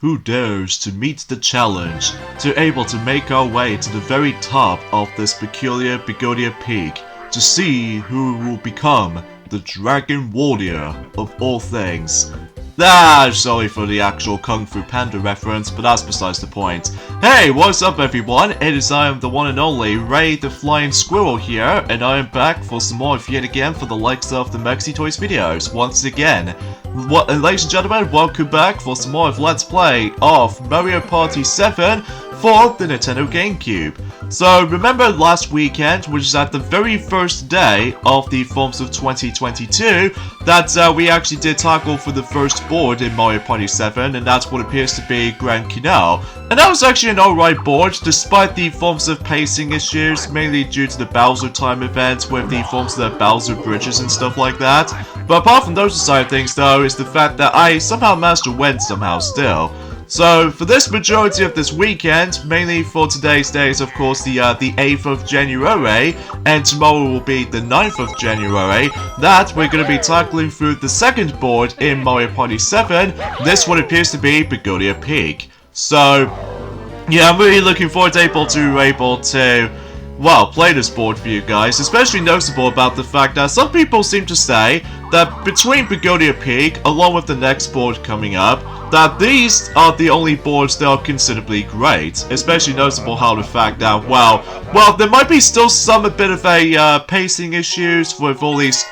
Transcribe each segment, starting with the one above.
who dares to meet the challenge to able to make our way to the very top of this peculiar Pagoda peak to see who will become the Dragon Warrior of all things. Sorry for the actual Kung Fu Panda reference, but that's besides the point. Hey, what's up everyone? It is I am the one and only Ray the Flying Squirrel here, and I am back for some more yet again for the likes of the Mexi Toys videos, once again. Ladies and gentlemen, welcome back for some more of Let's Play of Mario Party 7 for the Nintendo GameCube. So remember last weekend, which is at the very first day of the Forms of 2022, that we actually did tackle for the first board in Mario Party 7, and that's what appears to be Grand Canal. And that was actually an alright board, despite the forms of pacing issues, mainly due to the Bowser time event with the forms of the Bowser bridges and stuff like that. But apart from those side of things though, is the fact that I somehow managed to win somehow still. So, for this majority of this weekend, mainly for today's day is of course the 8th of January, and tomorrow will be the 9th of January, that we're going to be tackling through the second board in Mario Party 7, this one appears to be Pagoda Peak. So, yeah, I'm really looking forward to able to well, play this board for you guys, especially noticeable about the fact that some people seem to say that between Pagoda Peak, along with the next board coming up, that these are the only boards that are considerably great, especially noticeable how the fact that, well, there might be still a bit of a pacing issues with all these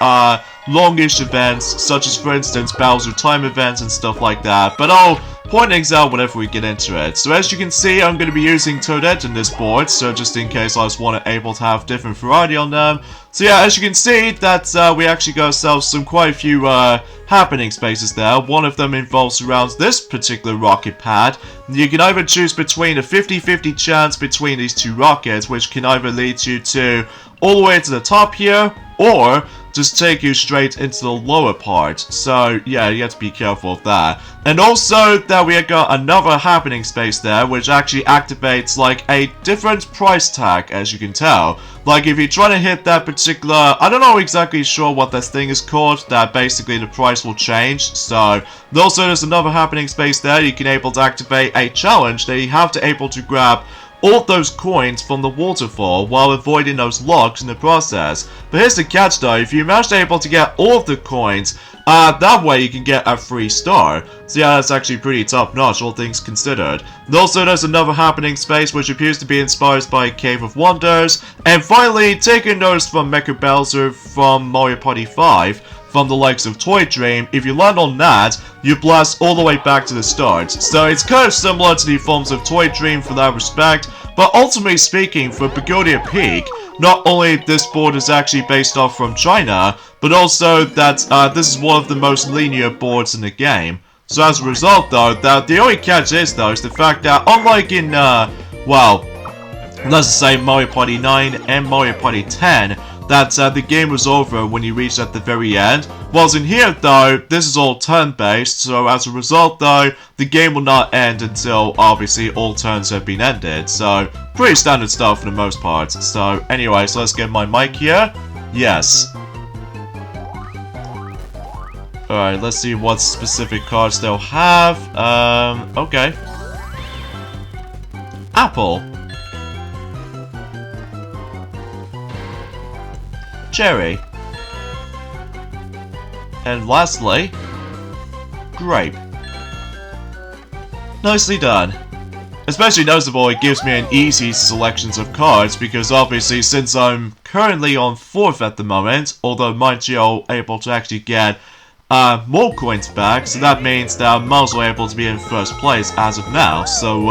longish events, such as for instance Bowser time events and stuff like that, but I'll point things out whenever we get into it. So as you can see, I'm going to be using Toadette in this board, so just in case I was able to have different variety on them. So yeah, as you can see, that we actually got ourselves quite a few happening spaces there. One of them involves around this particular rocket pad. You can either choose between a 50-50 chance between these two rockets, which can either lead you to all the way to the top here, or just take you straight into the lower part. So yeah, you have to be careful of that. And also that we have got another happening space there, which actually activates like a different price tag, as you can tell. Like if you're trying to hit that particular, I don't know exactly sure what this thing is called, that basically the price will change. So also there's another happening space there. You can able to activate a challenge that you have to able to grab all those coins from the waterfall while avoiding those logs in the process. But here's the catch though, if you manage to able to get all of the coins, that way you can get a free star. So yeah, that's actually pretty top notch, all things considered. And also there's another happening space which appears to be inspired by Cave of Wonders. And finally, taking notice from Mecha Bowser from Mario Party 5, from the likes of Toy Dream, if you land on that, you blast all the way back to the start. So it's kind of similar to the forms of Toy Dream for that respect, but ultimately speaking, for Pagoda Peak, not only this board is actually based off from China, but also that this is one of the most linear boards in the game. So as a result though, the only catch is though, is the fact that unlike in, well, let's just say Mario Party 9 and Mario Party 10, that the game was over when you reached at the very end. Whilst in here though, this is all turn-based, so as a result though, the game will not end until obviously all turns have been ended. So, pretty standard stuff for the most part. So anyway, so let's get my mic here. Yes. Alright, let's see what specific cards they'll have. Okay. Apple. Cherry. And lastly, grape. Nicely done. Especially noticeable, it gives me an easy selections of cards, because obviously since I'm currently on 4th at the moment, although mind you, I'm able to actually get more coins back, so that means that I'm also able to be in 1st place as of now. So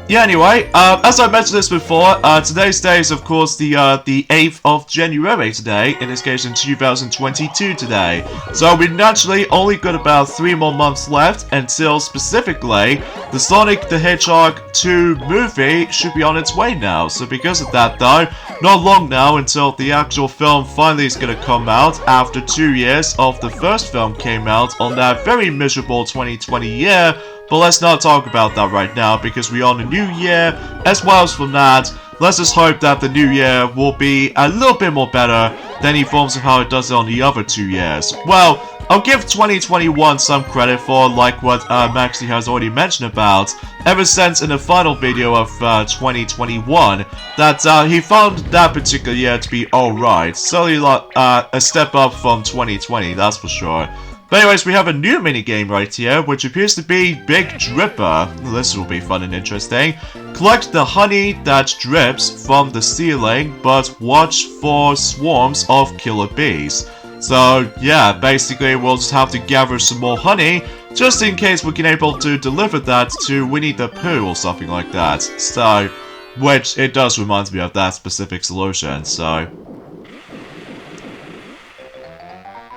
yeah, anyway, as I mentioned this before, today's day is of course the 8th of January today, in this case in 2022 today. So we naturally only got about 3 more months left until specifically the Sonic the Hedgehog 2 movie should be on its way now. So because of that though, not long now until the actual film finally is going to come out after 2 years of the first film came out on that very miserable 2020 year. But let's not talk about that right now, because we're on a new year, as well as from that, let's just hope that the new year will be a little bit more better than he forms of how it does it on the other 2 years. Well, I'll give 2021 some credit for, like what Maxi has already mentioned about, ever since in the final video of 2021, that he found that particular year to be alright. Certainly a step up from 2020, that's for sure. But anyways, we have a new minigame right here, which appears to be Big Dripper. This will be fun and interesting. Collect the honey that drips from the ceiling, but watch for swarms of killer bees. So, yeah, basically we'll just have to gather some more honey, just in case we can able to deliver that to Winnie the Pooh or something like that. So, which it does remind me of that specific solution, so...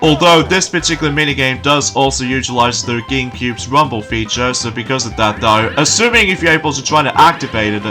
Although this particular minigame does also utilize the GameCube's Rumble feature, so because of that though, assuming if you're able to try to activate it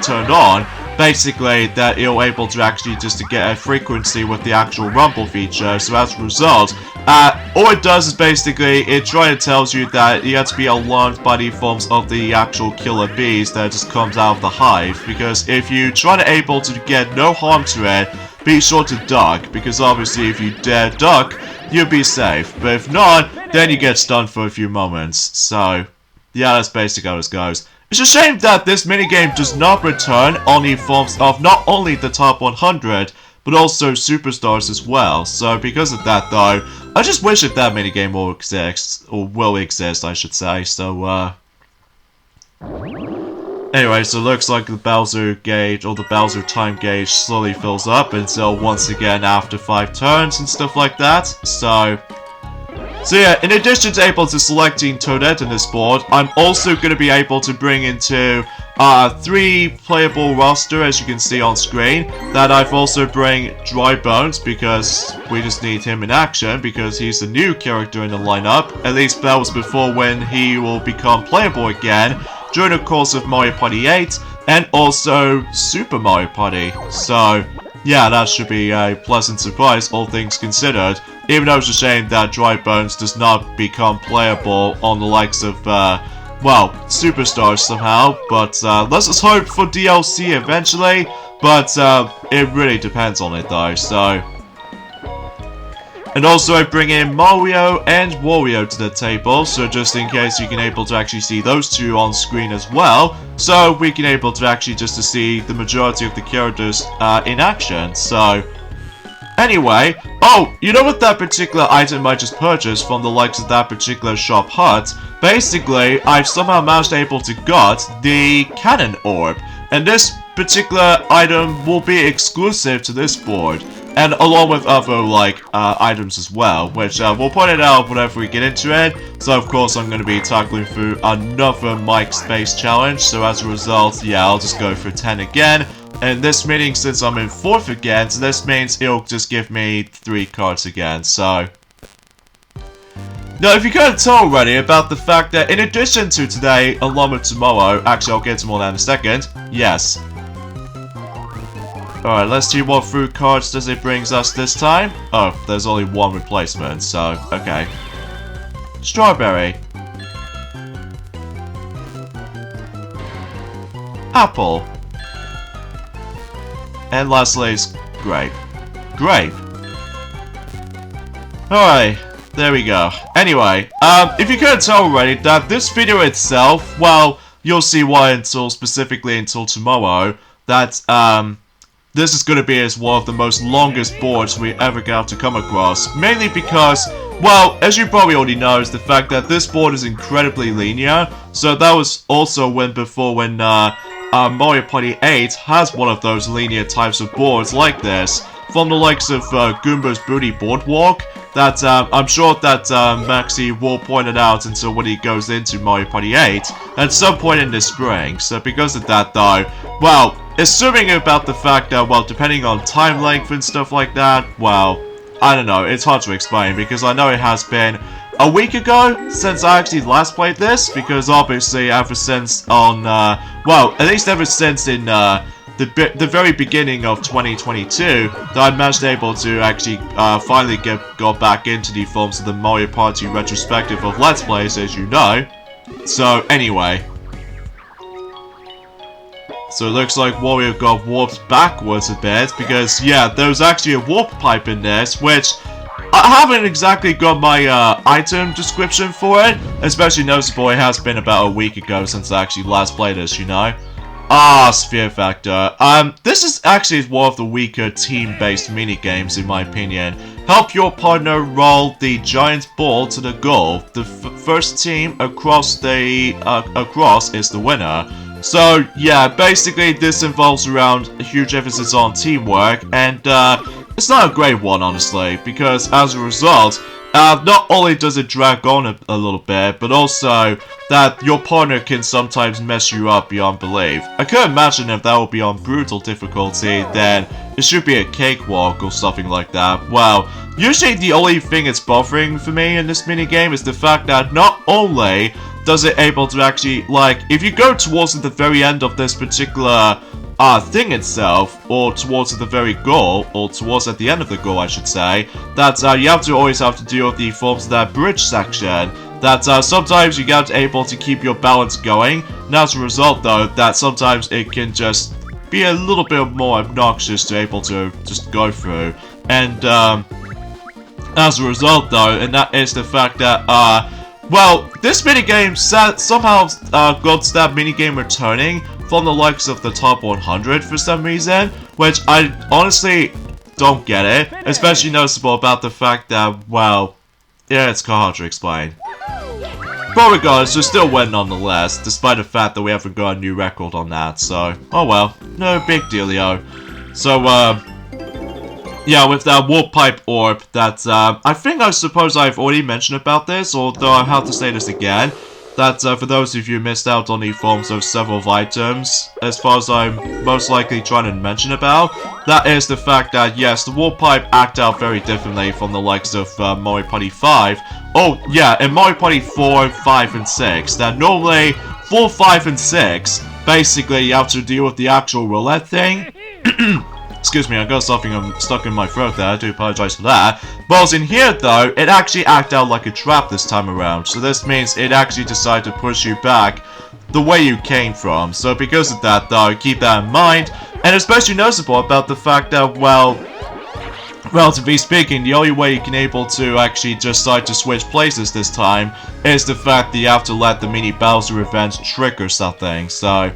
turned on, basically that you're able to actually just to get a frequency with the actual Rumble feature, so as a result, all it does is basically, it tries to tells you that you have to be alarmed by the forms of the actual killer bees that just comes out of the hive, because if you try to able to get no harm to it, be sure to duck, because obviously if you dare duck, you'll be safe, but if not, then you get stunned for a few moments. So, yeah, that's basically how this goes. It's a shame that this minigame does not return only forms of not only the top 100, but also superstars as well. So, because of that though, I just wish that that minigame will exist, I should say. So, anyway, so it looks like the Bowser gauge, or the Bowser time gauge, slowly fills up until once again after 5 turns and stuff like that. So yeah, in addition to able to selecting Toadette in this board, I'm also going to be able to bring into 3 playable roster, as you can see on screen. That I've also bring Dry Bones, because we just need him in action, because he's the new character in the lineup. At least that was before when he will become playable again during the course of Mario Party 8, and also Super Mario Party. So, yeah, that should be a pleasant surprise, all things considered. Even though it's a shame that Dry Bones does not become playable on the likes of, well, Superstars somehow. But, let's just hope for DLC eventually. But, it really depends on it though, so... And also I bring in Mario and Wario to the table, so just in case you can able to actually see those two on screen as well, so we can able to actually just to see the majority of the characters in action. So anyway, oh, you know what that particular item I just purchased from the likes of that particular shop hut? Basically, I've somehow managed able to got the cannon orb, and this particular item will be exclusive to this board. And along with other, like, items as well, which we'll point it out whenever we get into it. So, of course, I'm going to be tackling through another Mike Space challenge. So, as a result, yeah, I'll just go for 10 again. And this meaning, since I'm in 4th again, so this means it'll just give me 3 cards again, so... Now, if you couldn't tell already about the fact that in addition to today, along with tomorrow, actually, I'll get to more than a second, yes. Alright, let's see what fruit cards does it brings us this time. Oh, there's only 1 replacement, so, okay. Strawberry. Apple. And lastly is grape. Grape. Alright, there we go. Anyway, if you couldn't tell already that this video itself, well, you'll see why specifically until tomorrow, that, this is going to be as one of the most longest boards we ever got to come across. Mainly because, well, as you probably already know, is the fact that this board is incredibly linear. So that was also when Mario Party 8 has one of those linear types of boards like this. From the likes of Goomba's Booty Boardwalk. That I'm sure that Maxi will point it out until when he goes into Mario Party 8 at some point in the spring. So because of that though, well, assuming about the fact that, well, depending on time length and stuff like that, well, I don't know, it's hard to explain because I know it has been a week ago since I actually last played this, because obviously ever since on, well, at least ever since in the very beginning of 2022, that I managed able to actually finally got back into the forms of the Mario Party retrospective of Let's Plays, as you know. So, anyway. So it looks like Wario got warped backwards a bit, because yeah, there was actually a warp pipe in this, which I haven't exactly got my item description for it, especially noticeable it has been about a week ago since I actually last played this, you know? Ah, Sphere Factor. This is actually one of the weaker team-based minigames in my opinion. Help your partner roll the giant ball to the goal. The first team across is the winner. So yeah, basically this involves around a huge emphasis on teamwork, and it's not a great one honestly, because as a result, not only does it drag on a little bit, but also that your partner can sometimes mess you up beyond belief. I could imagine if that would be on brutal difficulty, then it should be a cakewalk or something like that. Well, usually the only thing it's bothering for me in this minigame is the fact that not only does it able to actually, like, if you go towards the very end of this particular thing itself, or towards the very goal, or towards at the end of the goal I should say, that you have to always have to deal with the forms of that bridge section, that sometimes you get able to keep your balance going, and as a result though, that sometimes it can just be a little bit more obnoxious to able to just go through, and as a result though, and that is the fact that well, this minigame somehow got that minigame returning from the likes of the top 100 for some reason, which I honestly don't get it, especially noticeable about the fact that, well, yeah, it's kind of hard to explain. But regardless, we still win nonetheless, despite the fact that we haven't got a new record on that, so, oh well, no big dealio. So, yeah, with that warp pipe orb, that, I think I suppose I've already mentioned about this, although I have to say this again, that, for those of you who missed out on the forms of several items, as far as I'm most likely trying to mention about, that is the fact that, yes, the warp pipe act out very differently from the likes of, Mario Party 5. Oh, yeah, in Mario Party 4, 5, and 6, that normally, 4, 5, and 6, basically you have to deal with the actual roulette thing. Excuse me, I got something stuck in my throat there, I do apologize for that. But in here though, it actually acted out like a trap this time around, so this means it actually decided to push you back the way you came from. So because of that though, keep that in mind, and especially noticeable about the fact that, well, relatively speaking, the only way you can able to actually decide to switch places this time is the fact that you have to let the mini Bowser event trigger something, so...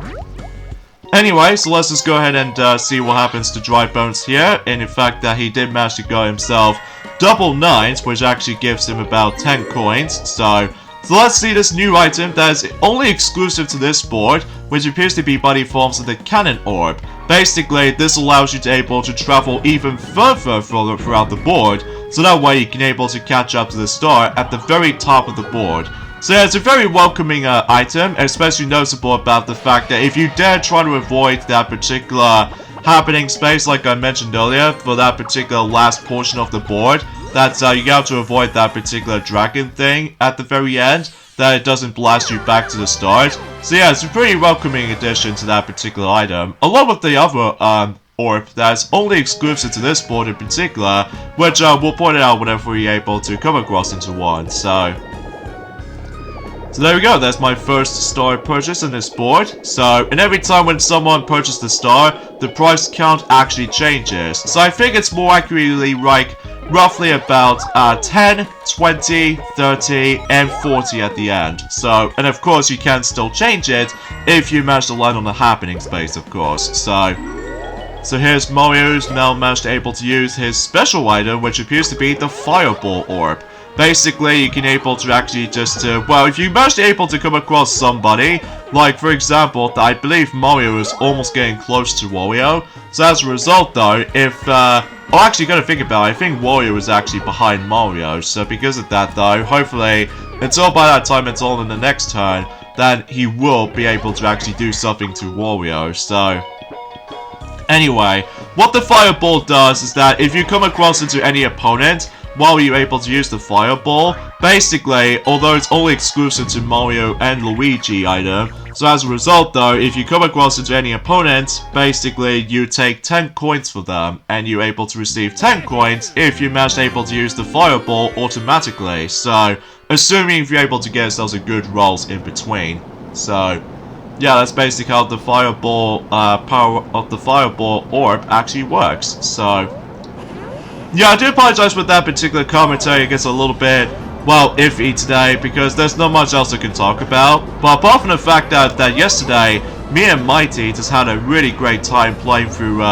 Anyway, so let's just go ahead and see what happens to Dry Bones here, and in fact that he did manage to go himself double 9s, which actually gives him about 10 coins, so let's see this new item that is only exclusive to this board, which appears to be by the forms of the Cannon Orb. Basically, this allows you to able to travel even further throughout the board, so that way you can able to catch up to the star at the very top of the board. So yeah, it's a very welcoming item, especially noticeable about the fact that if you dare try to avoid that particular happening space like I mentioned earlier, for that particular last portion of the board, that you have to avoid that particular dragon thing at the very end, that it doesn't blast you back to the start. So yeah, it's a pretty welcoming addition to that particular item, along with the other orb that's only exclusive to this board in particular, which we'll point it out whenever we're able to come across into one, so there we go, that's my first star purchase in this board. So, and every time when someone purchases the star, the price count actually changes. So I think it's more accurately like roughly about 10, 20, 30, and 40 at the end. So, and of course you can still change it if you manage to land on the happening space, of course. So here's Mario, who's now managed to able to use his special item, which appears to be the Fireball Orb. Basically, you can able to actually just, well, if you manage to able to come across somebody, like, for example, I believe Mario is almost getting close to Wario, so as a result, though, if, actually, gotta think about it, I think Wario is actually behind Mario, so because of that, though, hopefully, until by that time it's all in the next turn, then he will be able to actually do something to Wario, so... Anyway, what the Fireball does is that if you come across into any opponent, while you're able to use the Fireball, basically, although it's only exclusive to Mario and Luigi item, so as a result though, if you come across into any opponent, basically you take 10 coins for them, and you're able to receive 10 coins if you manage able to use the Fireball automatically, so, assuming if you're able to get yourselves a good rolls in between, so... yeah, that's basically how the fireball power of the fireball orb actually works. So yeah, I do apologize for that particular commentary. It gets a little bit, well, iffy today because there's not much else I can talk about. But apart from the fact that yesterday, me and Mighty just had a really great time playing through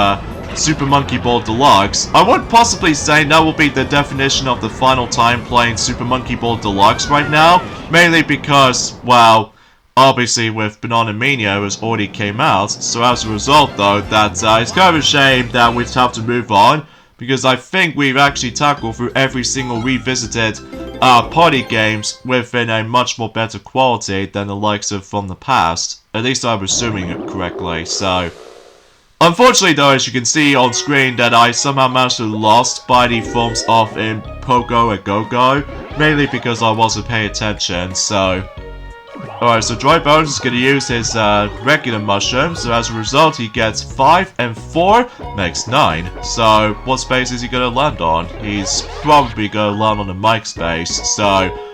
Super Monkey Ball Deluxe. I would possibly say that will be the definition of the final time playing Super Monkey Ball Deluxe right now. Mainly because, well, obviously with Banana Mania it was already came out. So as a result though, that it's kind of a shame that we'd have to move on. Because I think we've actually tackled through every single revisited party games within a much more better quality than the likes of from the past. At least I'm assuming it correctly, so... Unfortunately though, as you can see on screen, that I somehow managed to lost by the forms of in Pogo and Go-Go. Mainly because I wasn't paying attention, so... Alright, so Dry Bones is going to use his regular mushroom, so as a result he gets 5 and 4 makes 9. So what space is he going to land on? He's probably going to land on the mic space, so...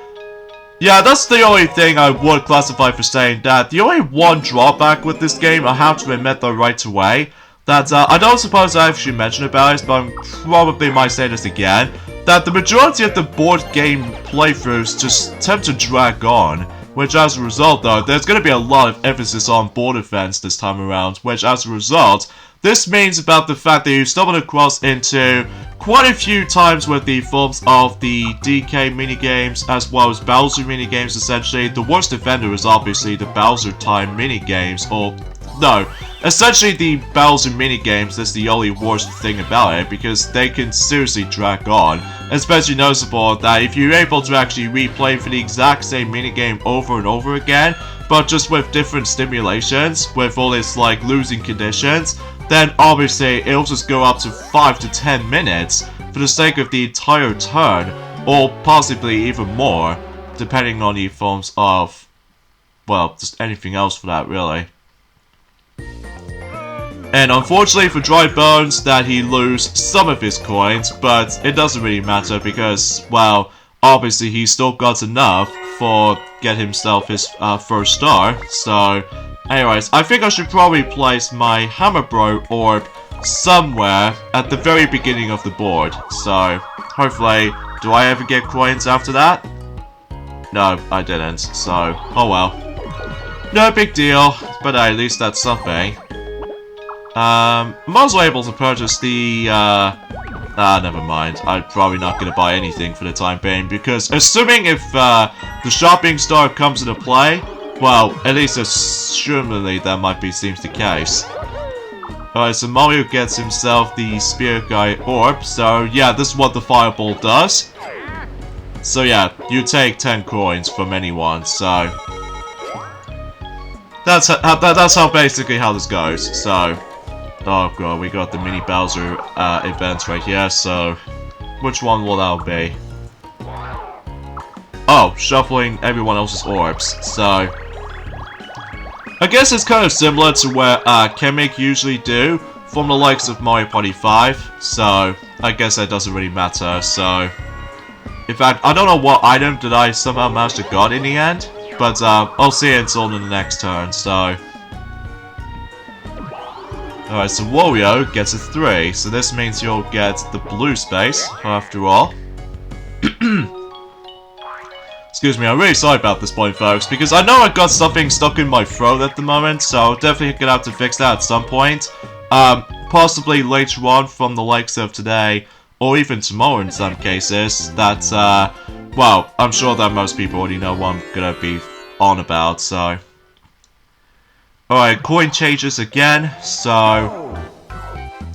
Yeah, that's the only thing I would classify for saying that. The only one drawback with this game, I have to admit though right away, that I don't suppose I actually mentioned about it, but I probably might say this again, that the majority of the board game playthroughs just tend to drag on. Which as a result though, there's going to be a lot of emphasis on board events this time around, which as a result, this means about the fact that you stumbled across into quite a few times with the forms of the DK minigames as well as Bowser minigames essentially. The worst offender is obviously the Bowser time minigames, or no, essentially the Bowser minigames is the only worst thing about it because they can seriously drag on. Especially noticeable that if you're able to actually replay for the exact same minigame over and over again, but just with different stimulations, with all its like losing conditions, then obviously it'll just go up to 5 to 10 minutes for the sake of the entire turn, or possibly even more, depending on the forms of, well, just anything else for that really. And unfortunately for Dry Bones that he loses some of his coins, but it doesn't really matter because, well, obviously he's still got enough for get himself his first star. So, anyways, I think I should probably place my Hammer Bro orb somewhere at the very beginning of the board. So, hopefully, do I ever get coins after that? No, I didn't, so, oh well. No big deal, but at least that's something. I'm also able to purchase the, never mind. I'm probably not going to buy anything for the time being, because assuming if, the shopping star comes into play, well, at least assumedly that might be seems the case. Alright, so Mario gets himself the Spear Guy Orb, so yeah, this is what the Fireball does. So yeah, you take 10 coins from anyone, so... That's how basically how this goes, so... Oh god, we got the mini Bowser events right here, so which one will that be? Oh, shuffling everyone else's orbs, so I guess it's kind of similar to what Kamek usually do from the likes of Mario Party 5, so I guess that doesn't really matter, so in fact, I don't know what item did I somehow manage to get in the end, but I'll see it until the next turn, so... Alright, so Wario gets a 3, so this means you'll get the blue space, after all. Excuse me, I'm really sorry about this point, folks, because I know I got something stuck in my throat at the moment, so I'll definitely gonna have to fix that at some point. Possibly later on from the likes of today, or even tomorrow in some cases, that, well, I'm sure that most people already know what I'm gonna be on about, so... Alright, coin changes again, so...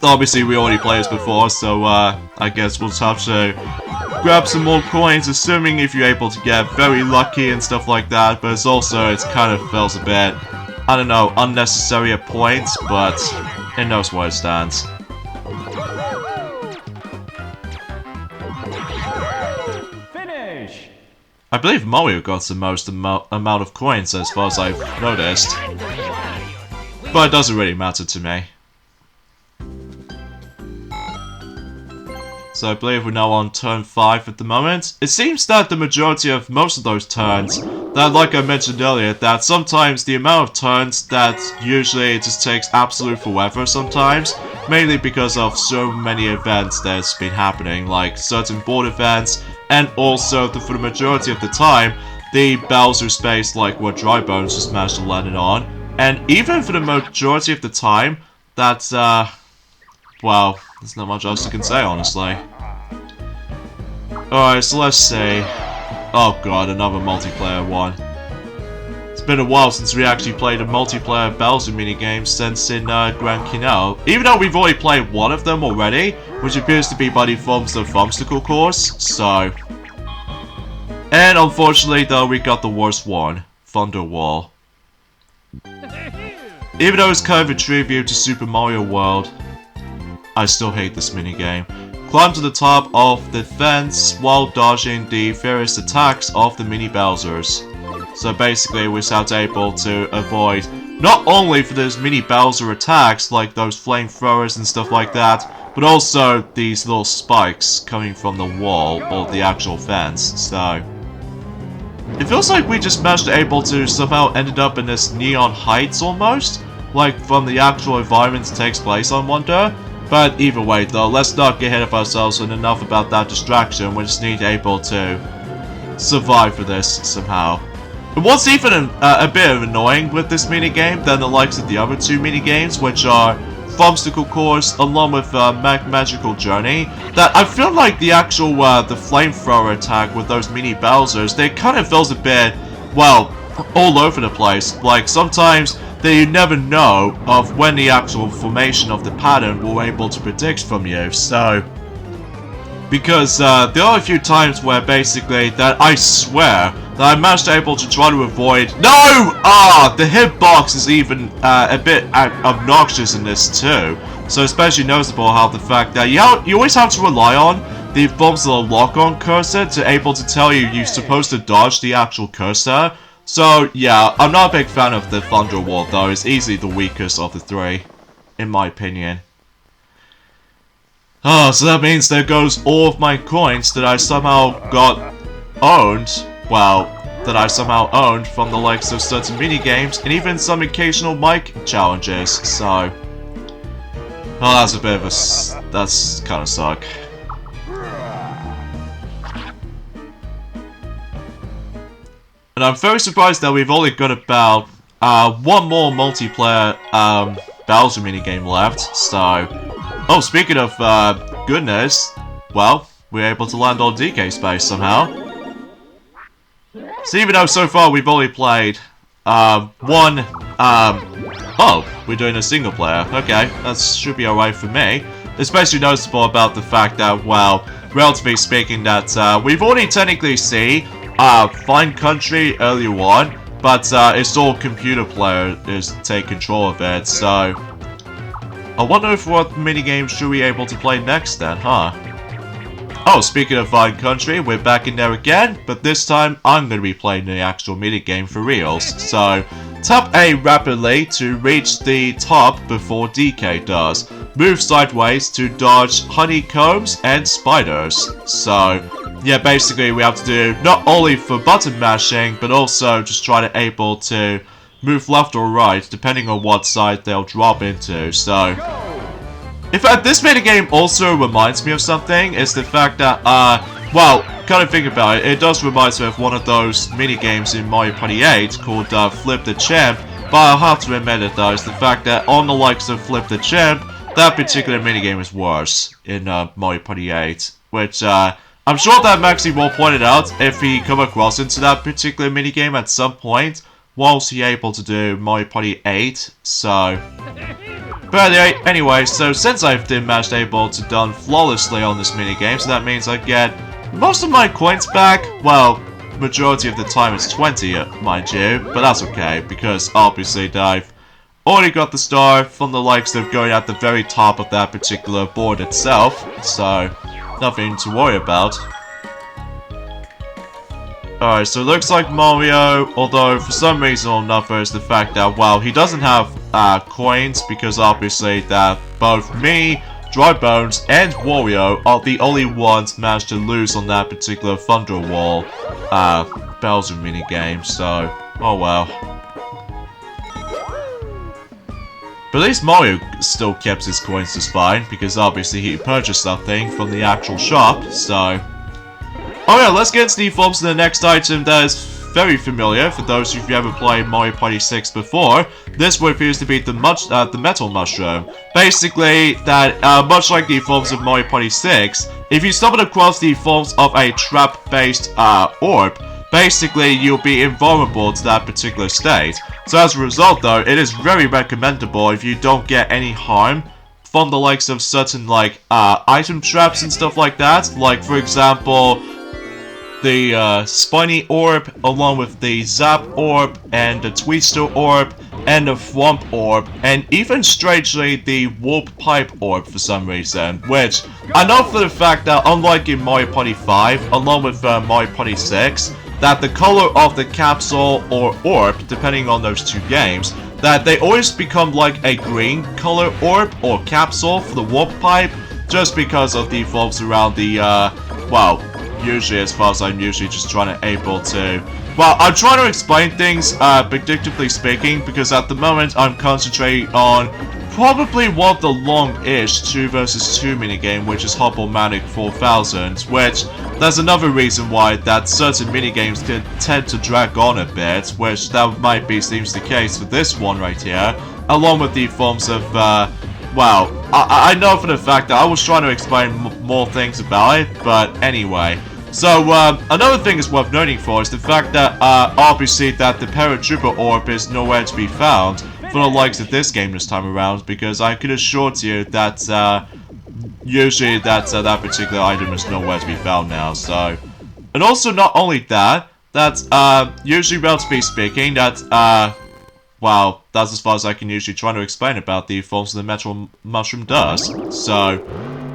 Obviously we already played this before, so I guess we'll just have to grab some more coins, assuming if you're able to get very lucky and stuff like that, but it's also, it's kind of feels a bit, I don't know, unnecessary at points, but it knows where it stands. Finish! I believe Mario got the most amount of coins as far as I've noticed. But it doesn't really matter to me. So I believe we're now on turn 5 at the moment. It seems that the majority of most of those turns, that, like I mentioned earlier, that sometimes the amount of turns that usually it just takes absolute forever sometimes, mainly because of so many events that's been happening, like certain board events, and also for the majority of the time, the Bowser space like what Dry Bones just managed to land it on, and even for the majority of the time, that's, well, there's not much else I can say, honestly. Alright, so let's see. Oh god, another multiplayer one. It's been a while since we actually played a multiplayer Bowser minigame since in Grand Canal. Even though we've already played one of them already, which appears to be by the Thumbstickle course, so... And unfortunately though, we got the worst one. Thunder Wall. Even though it's kind of a tribute to Super Mario World, I still hate this minigame. Climb to the top of the fence while dodging the various attacks of the mini Bowsers. So basically we sound able to avoid not only for those mini Bowser attacks like those flamethrowers and stuff like that, but also these little spikes coming from the wall or the actual fence. So it feels like we just managed to able to somehow ended up in this Neon Heights almost, like from the actual environment that takes place on Wonder. But either way though, let's not get ahead of ourselves and enough about that distraction. We just need able to survive for this somehow. And what's even a bit of annoying with this minigame than the likes of the other two minigames, which are Thumbstickle Course along with Magical Journey, that I feel like the actual the flamethrower attack with those mini Bowsers, they kind of feels a bit, well, all over the place. Like sometimes you never know of when the actual formation of the pattern will be able to predict from you, so... Because there are a few times where basically that I swear that I managed to able to try to avoid... No! Ah! The hitbox is even a bit obnoxious in this too. So especially noticeable how the fact that you always have to rely on the little lock-on cursor to able to tell you you're supposed to dodge the actual cursor. So, yeah, I'm not a big fan of the Thunder Wall, though. It's easily the weakest of the three, in my opinion. Oh, so that means there goes all of my coins that I somehow got owned. Well, that I somehow owned from the likes of certain minigames, and even some occasional mic challenges, so... Oh, that's a bit of a... that's kinda suck. And I'm very surprised that we've only got about one more multiplayer Bowser minigame left, so... Oh, speaking of goodness, well, we're able to land on DK space somehow. So even though so far we've only played one... oh, we're doing a single player. Okay, that should be alright for me. Especially noticeable about the fact that, well, relatively speaking, that we've already technically seen Fine Country earlier on, but it's all computer player is take control of it, so... I wonder if what minigame should we able to play next then, huh? Oh, speaking of Fine Country, we're back in there again, but this time I'm going to be playing the actual minigame for reals, so... Tap A rapidly to reach the top before DK does. Move sideways to dodge honeycombs and spiders. So... yeah, basically we have to do not only for button mashing, but also just try to able to move left or right, depending on what side they'll drop into, so... In fact, this minigame also reminds me of something, is the fact that, well, kind of think about it, it does remind me of one of those minigames in Mario Party 8 called Flip the Champ, but I'll have to admit it though, is the fact that on the likes of Flip the Champ, that particular minigame is worse in Mario Party 8, which, I'm sure that Maxi will point it out if he come across into that particular minigame at some point, whilst he able to do Mario Party 8, so... But anyway, so since I've been matched able to done flawlessly on this minigame, so that means I get most of my coins back. Well, majority of the time it's 20, mind you, but that's okay, because obviously I've already got the star from the likes of going at the very top of that particular board itself, so nothing to worry about. Alright, so it looks like Mario, although for some reason or another, is the fact that, well, he doesn't have coins, because obviously that both me, Dry Bones, and Wario are the only ones managed to lose on that particular Thunder Wall Bowser minigame, so, oh well. But at least Mario still kept his coins just fine, because obviously he purchased something from the actual shop, so... Oh yeah, let's get into the forms to the next item that is very familiar for those of you who haven't played Mario Party 6 before. This one appears to be the Metal Mushroom. Basically, that, much like the forms of Mario Party 6, if you stumble across the forms of a trap-based orb, basically you'll be invulnerable to that particular state. So as a result though, it is very recommendable if you don't get any harm from the likes of certain like item traps and stuff like that. Like for example, the Spiny Orb along with the Zap Orb and the Twister Orb and the Thwomp Orb and even strangely the Warp Pipe Orb for some reason, which I know for the fact that unlike in Mario Party 5 along with Mario Party 6, that the color of the capsule or orb, depending on those two games, that they always become like a green color orb or capsule for the warp pipe, just because of the forms around the, well, usually as far as I'm usually just trying to well, I'm trying to explain things, predictably speaking, because at the moment I'm concentrating on probably one of the long-ish 2 vs 2 minigame, which is Hop-O-Matic 4000, which there's another reason why that certain minigames can tend to drag on a bit, which that seems the case for this one right here, along with the forms of, well, I know for the fact that I was trying to explain more things about it, but anyway. So, another thing is worth noting for is the fact that, obviously that the Paratrooper Orb is nowhere to be found for the likes of this game this time around, because I can assure you that, usually that particular item is nowhere to be found now, so... And also, not only that, usually relatively speaking, well, that's as far as I can usually try to explain about the forms of the Metal Mushroom does. So,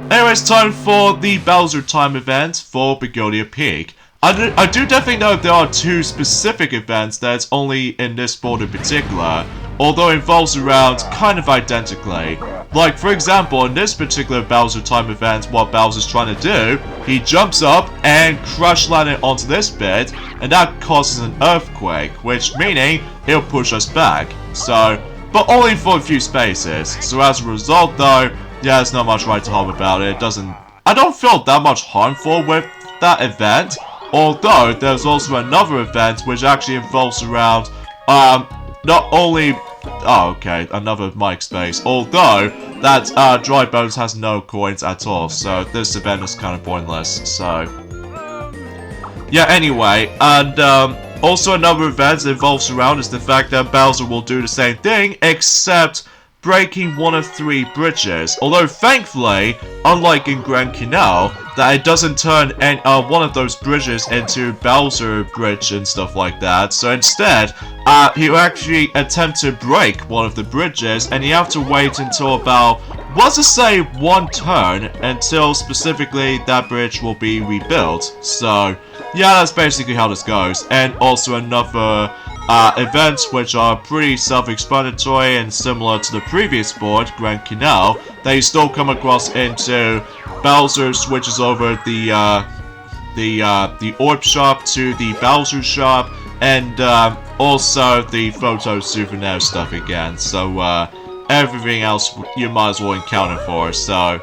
anyways, time for the Bowser Time event for Pagoda Peak. I do definitely know there are 2 specific events that's only in this board in particular, although it involves around kind of identically. Like, for example, in this particular Bowser Time event, what Bowser's trying to do, he jumps up and crash landed onto this bit, and that causes an earthquake, which meaning he'll push us back. So, but only for a few spaces. So as a result though, yeah, there's not much right to harm about it. I don't feel that much harmful with that event, although there's also another event which actually involves around, not only... Oh, okay, another mic space. Although, that, Dry Bones has no coins at all, so this event is kind of pointless, so... Yeah, anyway, and, also another event that involves around is the fact that Bowser will do the same thing, except breaking one of 3 bridges. Although, thankfully, unlike in Grand Canal, that it doesn't turn one of those bridges into Bowser Bridge and stuff like that. So instead, he'll actually attempt to break one of the bridges, and you have to wait until about, let's just say, 1 turn, until specifically that bridge will be rebuilt. So, yeah, that's basically how this goes. And also another events which are pretty self-explanatory and similar to the previous board, Grand Canal, that you still come across into Bowser switches over the Orb Shop to the Bowser Shop, and also the Photo Souvenir stuff again. So everything else you might as well encounter for, so...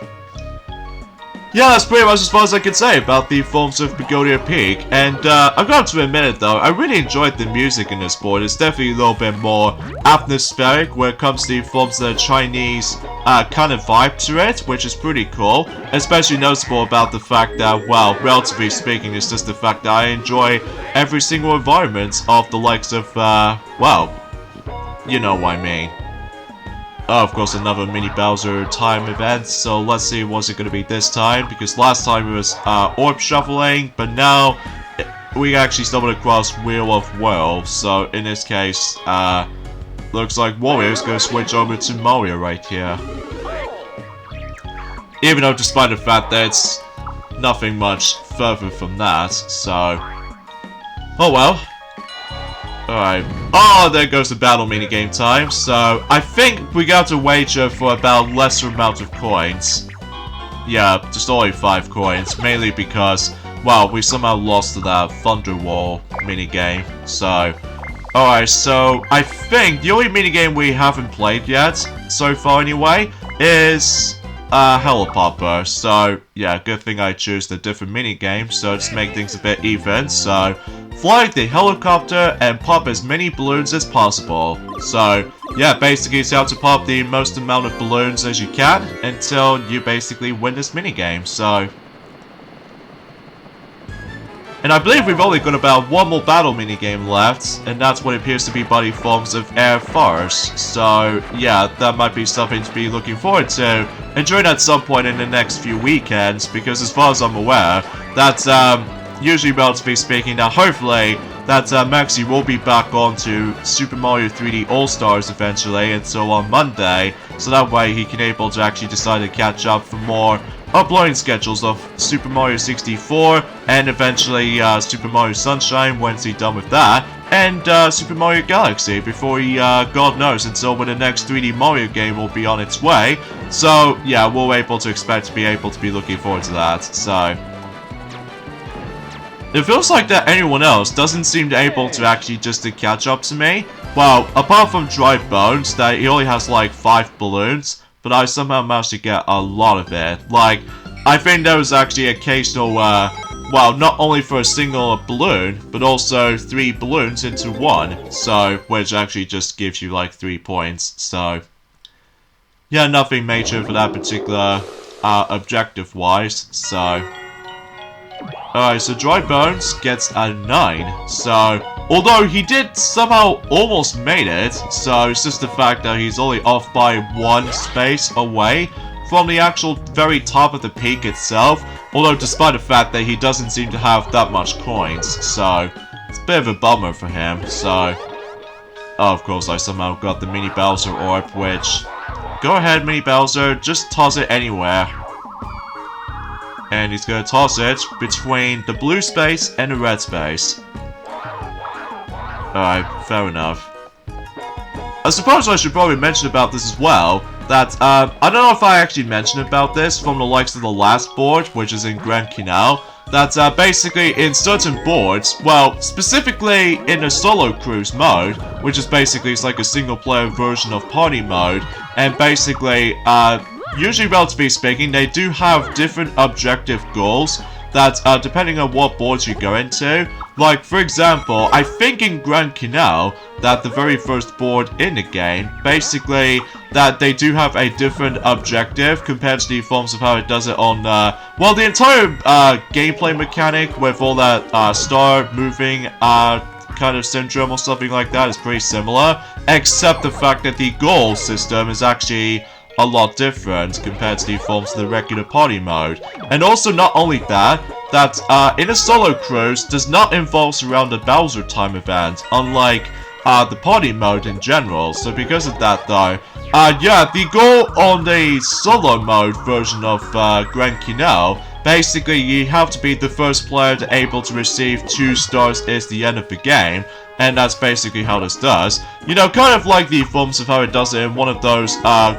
Yeah, that's pretty much as far as I can say about the forms of Pagoda Peak, and I've got to admit it though, I really enjoyed the music in this board. It's definitely a little bit more atmospheric when it comes to the forms of the Chinese kind of vibe to it, which is pretty cool. Especially noticeable about the fact that, well, relatively speaking, it's just the fact that I enjoy every single environment of the likes of, well, you know what I mean. Of course, another mini Bowser Time event, so let's see what's it going to be this time, because last time it was Orb Shuffling, but now we actually stumbled across Wheel of Woe, so in this case, looks like Wario's going to switch over to Mario right here. Even though despite the fact that it's nothing much further from that, so... Oh well. Alright. Oh, there goes the battle minigame time. So, I think we got to wager for about lesser amount of coins. Yeah, just only 5 coins. Mainly because well, we somehow lost to that Thunder Wall minigame. So, alright, so I think the only minigame we haven't played yet, so far anyway, is Helicopter. So, yeah, good thing I chose the different minigame, so just make things a bit even. So, fly the helicopter and pop as many balloons as possible. So, yeah, basically you have to pop the most amount of balloons as you can until you basically win this minigame. So, and I believe we've only got about one more battle minigame left, and that's what appears to be body forms of air farce. So, yeah, that might be something to be looking forward to, and join at some point in the next few weekends, because as far as I'm aware, that's, usually relatively speaking, now hopefully, that Maxi will be back on to Super Mario 3D All-Stars eventually, until on Monday, so that way he can able to actually decide to catch up for more uploading schedules of Super Mario 64, and eventually Super Mario Sunshine once he's done with that, and Super Mario Galaxy before he, God knows, until when the next 3D Mario game will be on its way. So, yeah, we're able to expect to be looking forward to that, so. It feels like that anyone else doesn't seem to able to actually just to catch up to me. Well, apart from Dry Bones, that he only has like 5 balloons, but I somehow managed to get a lot of it. Like, I think there was actually occasional, well, not only for a single balloon, but also 3 balloons into one. So, which actually just gives you like 3 points. So, yeah, nothing major for that particular, objective-wise. So, alright, so Dry Bones gets a 9. So, although he did somehow almost made it, so it's just the fact that he's only off by 1 space away from the actual very top of the peak itself, although despite the fact that he doesn't seem to have that much coins, so it's a bit of a bummer for him. So, oh, of course I somehow got the Mini Bowser Orb, which, go ahead Mini Bowser, just toss it anywhere. And he's gonna toss it between the blue space and the red space. Alright, fair enough. I suppose I should probably mention about this as well, that, I don't know if I actually mentioned about this from the likes of the last board, which is in Grand Canal, that, basically in certain boards, well, specifically in the solo cruise mode, which is basically, it's like a single player version of party mode, and basically, usually relatively speaking, they do have different objective goals that, depending on what boards you go into. Like, for example, I think in Grand Canal, that the very first board in the game, basically, that they do have a different objective compared to the forms of how it does it on, well, the entire, gameplay mechanic with all that, star moving, kind of syndrome or something like that is pretty similar, except the fact that the goal system is actually a lot different compared to the forms of the regular party mode. And also not only that, in a solo cruise does not involve around the Bowser time event, unlike the party mode in general. So because of that though, yeah, the goal on the solo mode version of Grand Canal, basically you have to be the first player to able to receive 2 stars is the end of the game. And that's basically how this does. You know, kind of like the forms of how it does it in one of those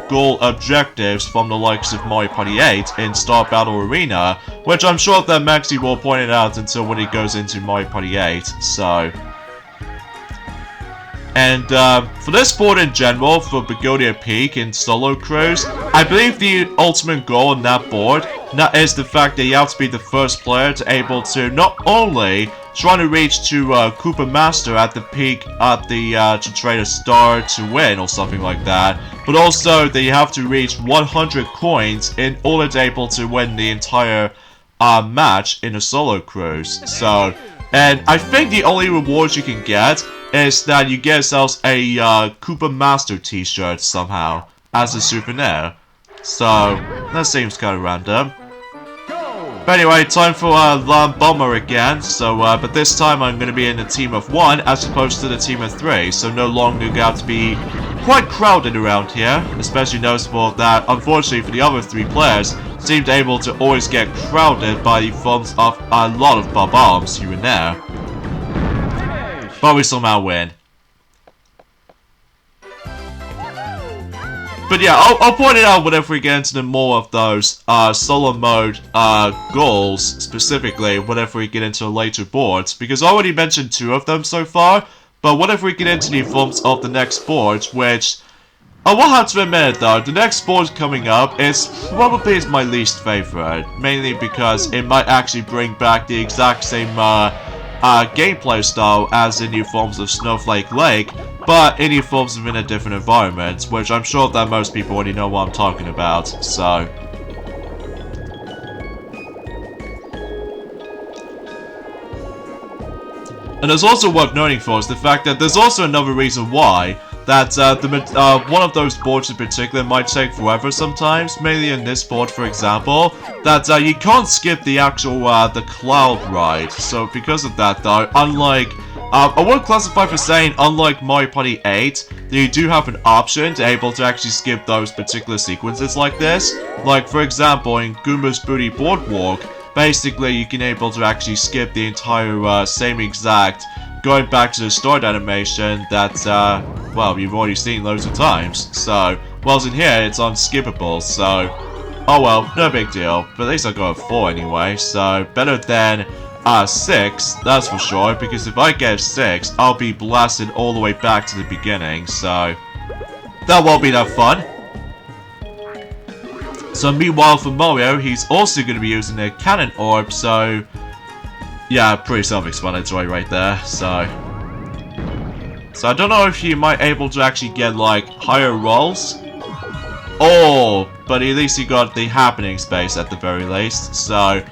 goal objectives from the likes of Mario Party 8 in Star Battle Arena, which I'm sure that Maxi will point it out until when he goes into Mario Party 8, so. And for this board in general, for Pagoda Peak in Solo Cruise, I believe the ultimate goal on that board is the fact that you have to be the first player to able to not only trying to reach to Koopa Master at the peak at the to trade a star to win or something like that, but also that you have to reach 100 coins in order to able to win the entire match in a solo cruise. So, and I think the only rewards you can get is that you get yourselves a Koopa Master t-shirt somehow as a souvenir. So that seems kind of random. But anyway, time for Lamb Bomber again, so, but this time I'm going to be in a team of 1 as opposed to the team of 3, so no longer got to be quite crowded around here, especially noticeable that, unfortunately for the other 3 players, seemed able to always get crowded by the forms of a lot of bob-ombs here and there. But we somehow win. But yeah, I'll point it out whenever we get into the more of those solo mode goals, specifically whenever we get into later boards, because I already mentioned 2 of them so far, but whenever we get into the forms of the next board, which I will have to admit though, the next board coming up is probably my least favorite, mainly because it might actually bring back the exact same gameplay style as in new forms of Snowflake Lake, but in new forms within a different environment, which I'm sure that most people already know what I'm talking about, so. And it's also worth noting for us the fact that there's also another reason why that one of those boards in particular might take forever sometimes, mainly in this board for example, that you can't skip the actual the cloud ride. So because of that though, unlike I would classify for saying unlike Mario Party 8, that you do have an option to able to actually skip those particular sequences like this. Like for example in Goomba's Booty Boardwalk, basically you can able to actually skip the entire same exact going back to the start animation that, well, you've already seen loads of times. So, whilst in here, it's unskippable, so, oh well, no big deal. But at least I got a 4 anyway, so better than 6, that's for sure, because if I get a 6, I'll be blasted all the way back to the beginning, so that won't be that fun. So meanwhile for Mario, he's also going to be using a cannon orb, so yeah, pretty self-explanatory right there, so I don't know if you might able to actually get, like, higher rolls. Oh, but at least you got the happening space at the very least, so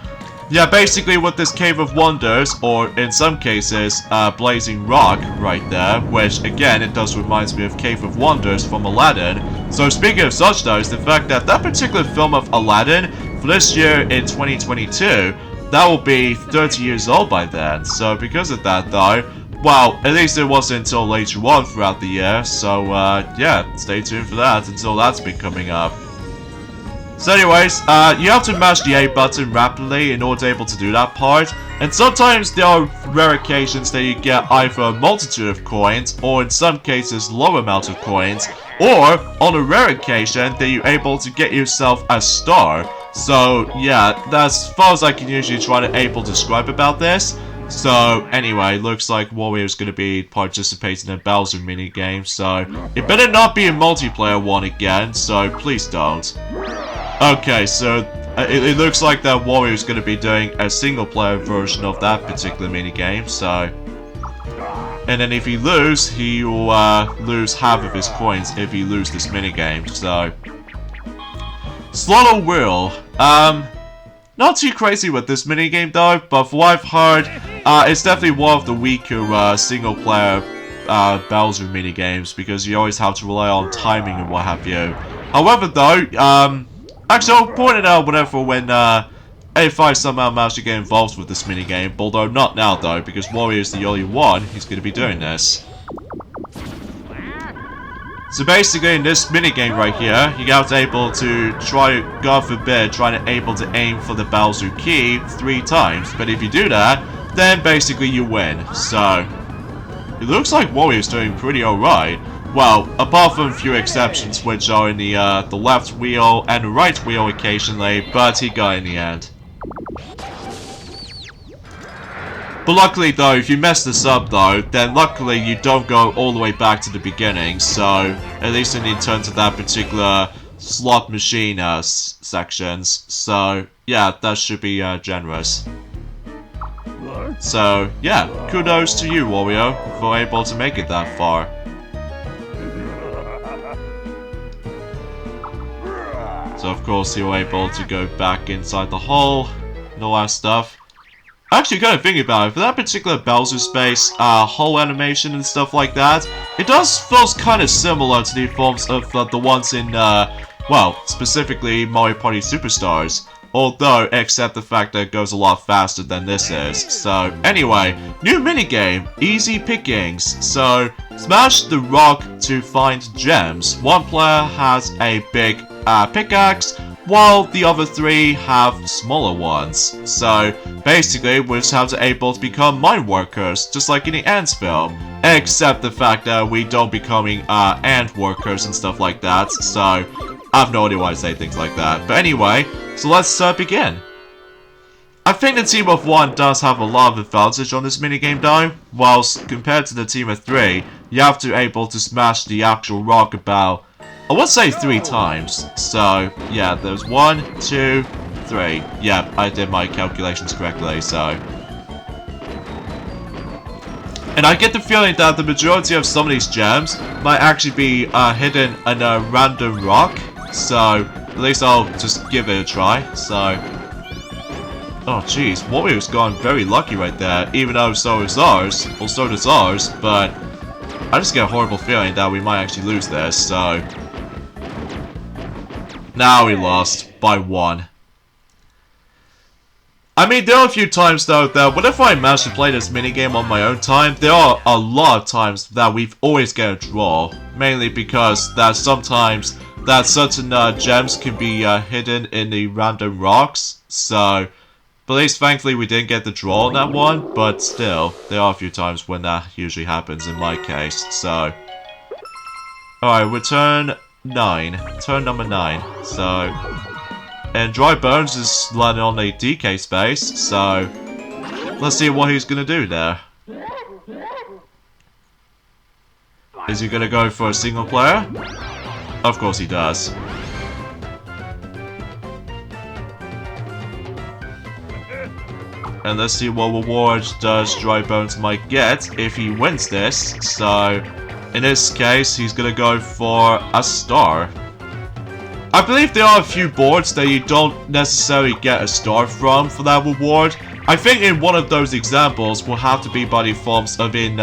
yeah, basically with this Cave of Wonders, or in some cases, Blazing Rock right there, which again, it does remind me of Cave of Wonders from Aladdin. So speaking of such though, is the fact that that particular film of Aladdin, for this year in 2022, that will be 30 years old by then, so because of that though, well, at least it wasn't until later on throughout the year, so yeah, stay tuned for that until that's been coming up. So anyways, you have to mash the A button rapidly in order to be able to do that part, and sometimes there are rare occasions that you get either a multitude of coins, or in some cases low amount of coins, or on a rare occasion that you're able to get yourself a star. So yeah, that's as far as I can usually try to able to describe about this. So anyway, looks like Warrior's going to be participating in a Bowser minigame, so it better not be a multiplayer one again, so please don't. Okay, so it looks like that Warrior's going to be doing a single player version of that particular minigame, so. And then if he loses, he will lose half of his coins if he loses this minigame, so. Slaughter Wheel. Not too crazy with this minigame though, but from what I've heard, it's definitely one of the weaker single player Bowser minigames, because you always have to rely on timing and what have you. However though, actually I'll point it out whenever when if I somehow manage to get involved with this minigame, although not now though, because Warrior's the only one who's going to be doing this. So basically in this minigame right here, you have to able to try, God forbid, trying to able to aim for the Bowser key 3 times. But if you do that, then basically you win. So, it looks like Warrior's doing pretty alright. Well, apart from a few exceptions which are in the left wheel and the right wheel occasionally, but he got in the end. But luckily though, if you mess this up though, then luckily you don't go all the way back to the beginning, so at least in terms of that particular slot machine sections, so yeah, that should be generous. So yeah, kudos to you Wario for able to make it that far. So of course you're able to go back inside the hole and all that stuff. Actually, kind of thinking about it, for that particular Bowser space, hole animation and stuff like that, it does feel kind of similar to the forms of the ones in, well, specifically Mario Party Superstars. Although, except the fact that it goes a lot faster than this is. So, anyway, new minigame, easy pickings. So, smash the rock to find gems. One player has a big pickaxe, while the other 3 have smaller ones. So basically we just have to able to become mine workers, just like in the Ants film. except the fact that we don't becoming ant workers and stuff like that, so I have no idea why I say things like that. But anyway, so let's begin. I think the team of 1 does have a lot of advantage on this minigame though, whilst compared to the team of 3, you have to be able to smash the actual rock about, I would say 3 times. So, yeah, there's 1, 2, 3. Yeah, I did my calculations correctly, so. And I get the feeling that the majority of some of these gems might actually be hidden in a random rock, so at least I'll just give it a try, so. Oh jeez, Warrior's gone very lucky right there, even though so is ours, or so does ours, but I just get a horrible feeling that we might actually lose this, so. Now we lost by 1. I mean, there are a few times though that whenever I manage to play this minigame on my own time, there are a lot of times that we've always get a draw, mainly because that sometimes that certain gems can be hidden in the random rocks, so. But at least thankfully we didn't get the draw on that one, but still, there are a few times when that usually happens in my case, so. Alright, we're turn 9. Turn number 9, so. And Dry Bones is landing on a DK space, so. Let's see what he's gonna do there. Is he gonna go for a single player? Of course he does. And let's see what reward does Dry Bones might get if he wins this. So, in this case, he's gonna go for a star. I believe there are a few boards that you don't necessarily get a star from for that reward. I think in one of those examples will have to be by the forms of in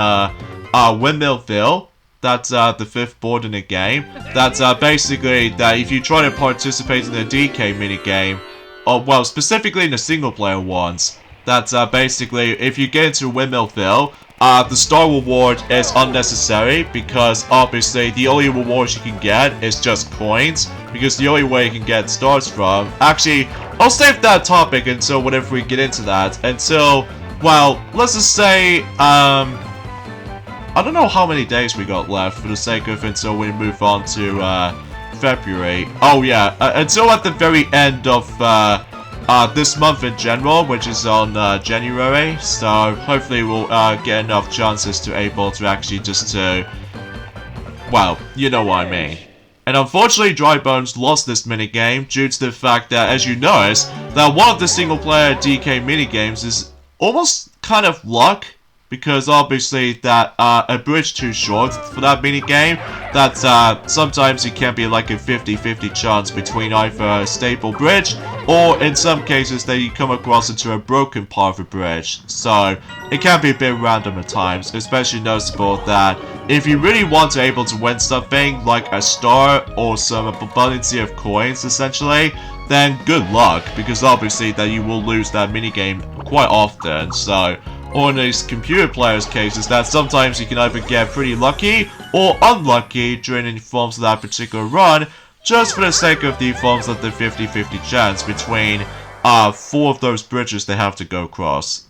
Windmillville. That's the 5th board in the game. That's basically that if you try to participate in the DK minigame, or well, specifically in the single player ones, that's basically, if you get into Windmillville, the star reward is unnecessary because obviously the only reward you can get is just coins, because the only way you can get stars from. Actually, I'll save that topic until whenever we get into that, until, well, let's just say, I don't know how many days we got left for the sake of until we move on to February. Oh yeah, until at the very end of this month in general, which is on January, so hopefully we'll get enough chances to able to actually just well, you know what I mean. And unfortunately, Dry Bones lost this minigame due to the fact that, as you notice, that one of the single player DK minigames is almost kind of luck, because obviously that a bridge too short for that minigame, that sometimes it can be like a 50-50 chance between either a stable bridge, or in some cases that you come across into a broken part of a bridge. So it can be a bit random at times, especially noticeable that if you really want to able to win something like a star or some abundance of coins essentially, then good luck, because obviously that you will lose that minigame quite often. So, or in these computer players' cases, that sometimes you can either get pretty lucky or unlucky during any forms of that particular run, just for the sake of the forms of the 50-50 chance between 4 of those bridges they have to go across.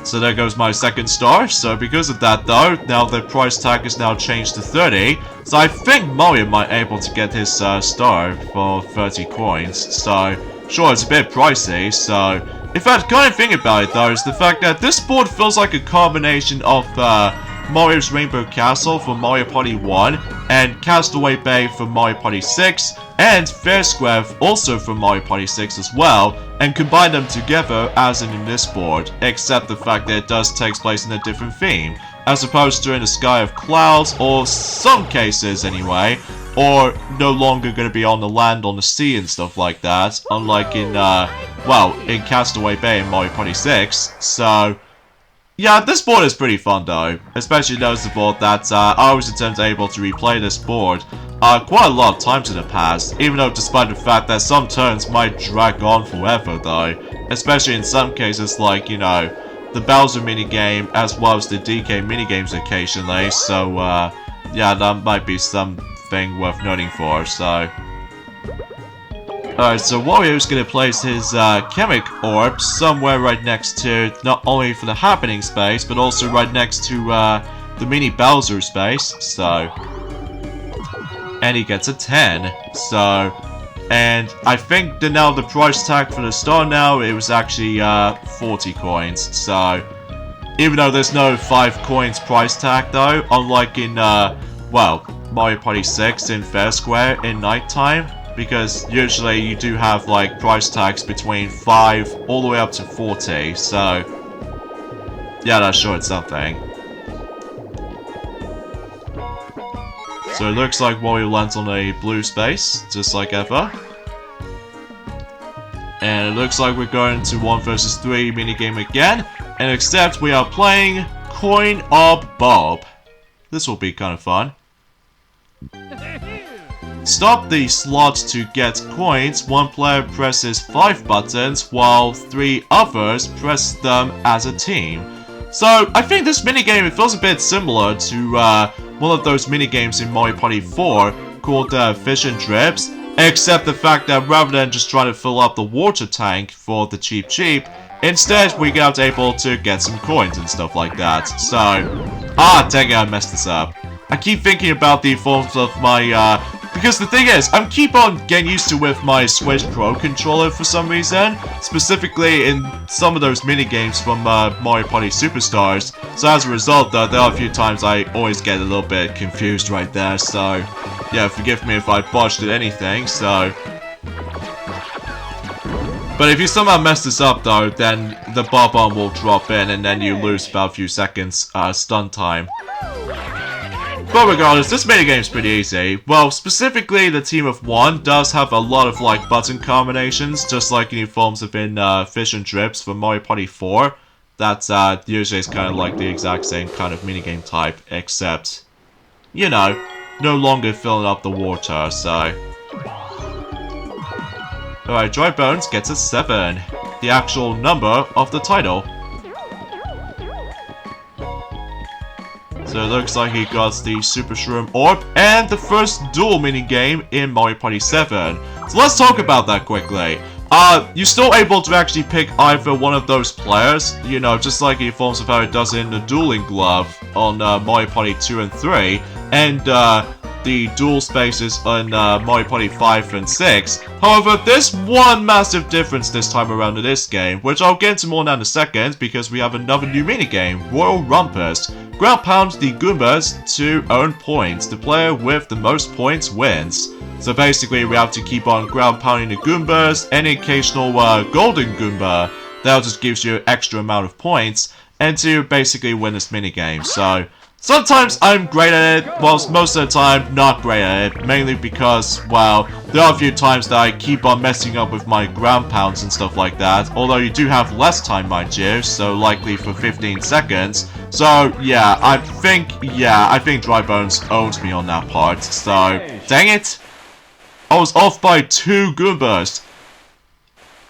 So there goes my second star. So because of that though, now the price tag is now changed to 30. So I think Mario might be able to get his star for 30 coins. So sure, it's a bit pricey. So in fact, kind of thing about it though is the fact that this board feels like a combination of Mario's Rainbow Castle for Mario Party 1 and Castaway Bay for Mario Party 6 and Fair Square also for Mario Party 6 as well, and combine them together as in this board, except the fact that it does take place in a different theme, as opposed to in the Sky of Clouds, or some cases anyway, or no longer going to be on the land, on the sea and stuff like that, unlike in, well, in Castaway Bay and Mario Party 6, so yeah, this board is pretty fun though, especially noticeable that I was able to replay this board quite a lot of times in the past, even though despite the fact that some turns might drag on forever though, especially in some cases like, you know, the Bowser minigame as well as the DK minigames occasionally, so yeah, that might be something worth noting for, so. Alright, so Wario's gonna place his chemic orb somewhere right next to, not only for the happening space, but also right next to the mini Bowser space, so... And he gets a 10, so... And I think that now the price tag for the star now, it was actually 40 coins, so... Even though there's no 5 coins price tag though, unlike in, well, Mario Party 6 in Fair Square in nighttime. Because usually you do have like price tags between 5 all the way up to 40, so yeah, that's sure it's something. So it looks like Wario lands on a blue space, just like ever. And it looks like we're going to 1 vs 3 minigame again, and except we are playing Coin Ob Bob. This will be kind of fun. Stop the slots to get coins. One player presses 5 buttons while 3 others press them as a team. So I think this minigame, it feels a bit similar to one of those minigames in Mario Party 4 called Fish and Drips, except the fact that rather than just trying to fill up the water tank for the cheap, instead we got able to get some coins and stuff like that. So, dang it, I messed this up. I keep thinking about the forms of my because the thing is, I keep on getting used to with my Switch Pro controller for some reason. Specifically in some of those minigames from Mario Party Superstars. So as a result though, there are a few times I always get a little bit confused right there. So, yeah, forgive me if I botched at anything, so... But if you somehow mess this up though, then the bar bomb will drop in and then you lose about a few seconds stun time. But regardless, this minigame's pretty easy. Well, specifically, the team of 1 does have a lot of, like, button combinations, just like in forms of in Fish and Drips for Mario Party 4. That's, usually is kind of like the exact same kind of minigame type, except, you know, no longer filling up the water, so... Alright, Dry Bones gets a 7, the actual number of the title. So it looks like he got the Super Shroom Orb and the first duel minigame in Mario Party 7. So let's talk about that quickly. You're still able to actually pick either one of those players, you know, just like in forms of how it does in the Dueling Glove on Mario Party 2 and 3, and the dual spaces on Mario Party 5 and 6. However, there's one massive difference this time around in this game, which I'll get into more now in a second, because we have another new minigame, Royal Rumpus. Ground pound the Goombas to earn points. The player with the most points wins. So basically, we have to keep on ground pounding the Goombas, any occasional golden Goomba, that just gives you an extra amount of points, and to basically win this minigame. So, sometimes I'm great at it, whilst most of the time not great at it, mainly because, well, there are a few times that I keep on messing up with my ground pounds and stuff like that, although you do have less time, mind you, so likely for 15 seconds. So, yeah, I think Dry Bones owns me on that part, so, dang it! I was off by 2 Goombas!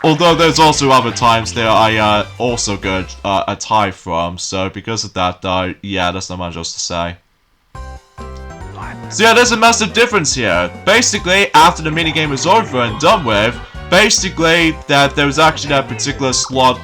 Although there's also other times that I also got a tie from, so because of that, yeah, that's not much else to say. So yeah, there's a massive difference here. Basically, after the minigame is over and done with, basically that there was actually that particular slot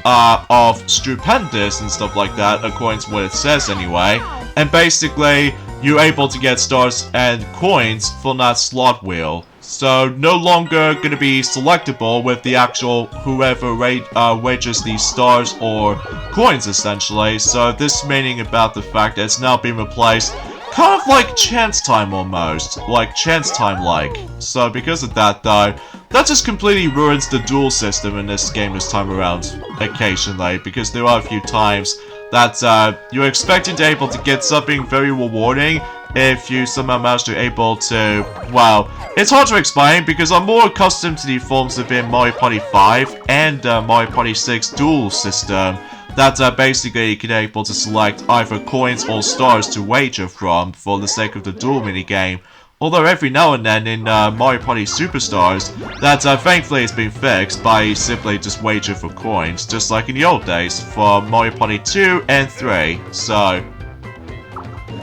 of Stupendous and stuff like that, according to what it says anyway, and basically you're able to get stars and coins from that slot wheel. So no longer going to be selectable with the actual whoever wagers these stars or coins essentially. So this meaning about the fact that it's now been replaced kind of like chance time almost, like chance time like. So because of that though, that just completely ruins the duel system in this game this time around occasionally, because there are a few times that you're expecting to be able to get something very rewarding if you somehow manage to able to, well, it's hard to explain because I'm more accustomed to the forms of in Mario Party 5 and Mario Party 6 duel system that basically you can be able to select either coins or stars to wager from for the sake of the duel minigame. Although every now and then in Mario Party Superstars, that thankfully has been fixed by simply just wager for coins, just like in the old days for Mario Party 2 and 3, so...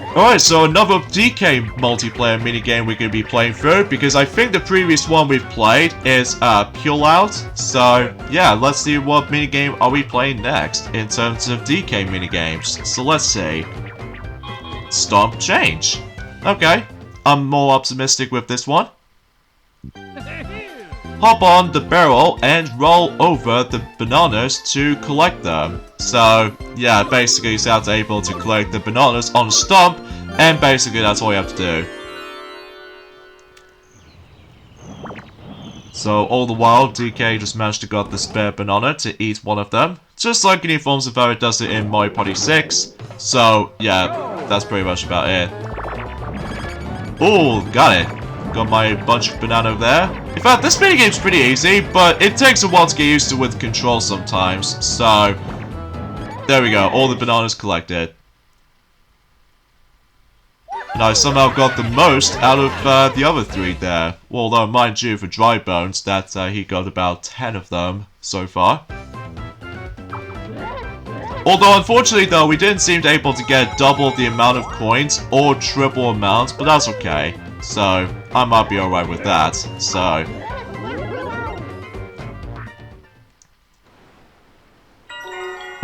Alright, so another DK multiplayer minigame we're going to be playing through, because I think the previous one we've played is Pure Out. So yeah, let's see what minigame are we playing next in terms of DK minigames. So let's see. Stomp Change. Okay, I'm more optimistic with this one. Hop on the barrel and roll over the bananas to collect them. So yeah, basically you have to able to collect the bananas on Stomp, and basically that's all you have to do. So all the while, DK just managed to get the spare banana to eat one of them, just like any forms of how it does it in Mario Party 6. So yeah, that's pretty much about it. Oh, got it. Got my bunch of banana there. In fact, this minigame's pretty easy, but it takes a while to get used to with control sometimes. So there we go, all the bananas collected. And I somehow got the most out of the other 3 there. Well, although, mind you, for Dry Bones, that he got about 10 of them so far. Although, unfortunately, though, we didn't seem to able to get double the amount of coins or triple amount, but that's okay. So, I might be alright with that. So